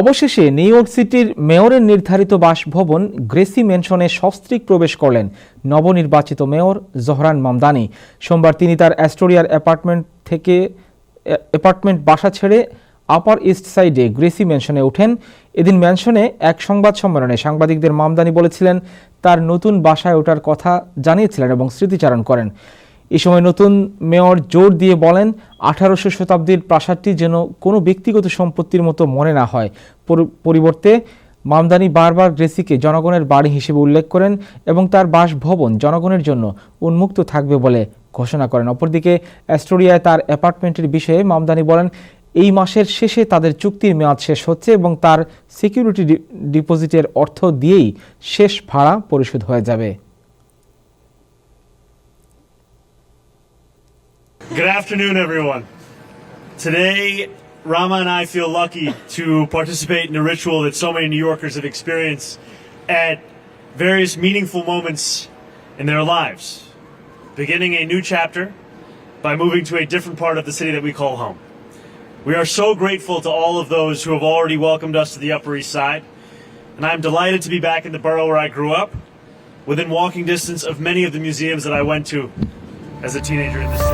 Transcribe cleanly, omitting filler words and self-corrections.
অবশেষে new York সিটির মেয়রের নির্ধারিত বাসভবন গ্রেসি ম্যানশনে সস্ত্রীক প্রবেশ করলেন নবনির্বাচিত মেয়র জোহরান মামদানি। সোমবার তিনি তার অ্যাস্টোরিয়ার অ্যাপার্টমেন্ট বাসা ছেড়ে আপার ইস্ট সাইডে গ্রেসি ম্যানশনে ওঠেন। এদিন ম্যানশনে এক সংবাদ সম্মেলনে সাংবাদিকদের মামদানি বলেছিলেন তার নতুন বাসায় ওঠার কথা জানিয়েছিলেন এবং স্মৃতিচারণ করেন। এ সময় নতুন মেয়র জোর দিয়ে বলেন 1800 শতাব্দীর প্রাসাদটি যেন কোনো ব্যক্তিগত সম্পত্তির মতো মনে না হয়। পরিবর্তে মামদানি বারবার গ্রেসিকে জনগণের বাড়ি হিসেবে উল্লেখ করেন এবং তার বাসভবন জনগণের জন্য উন্মুক্ত থাকবে বলে ঘোষণা করেন। অপরদিকে অ্যাস্টোরিয়ায় তার অ্যাপার্টমেন্টের বিষয়ে মামদানি বলেন এই মাসের শেষে তাদের চুক্তির মেয়াদ শেষ হচ্ছে এবং তার সিকিউরিটি ডিপোজিটের অর্থ দিয়েই শেষ ভাড়া পরিশোধ হয়ে যাবে। Good afternoon, everyone. Today, Rama and I feel lucky to participate in a ritual that so many New Yorkers have experienced at various meaningful moments in their lives, beginning a new chapter by moving to a different part of the city that we call home. We are so grateful to all of those who have already welcomed us to the Upper East Side, and I'm delighted to be back in the borough where I grew up, within walking distance of many of the museums that I went to as a teenager in the city.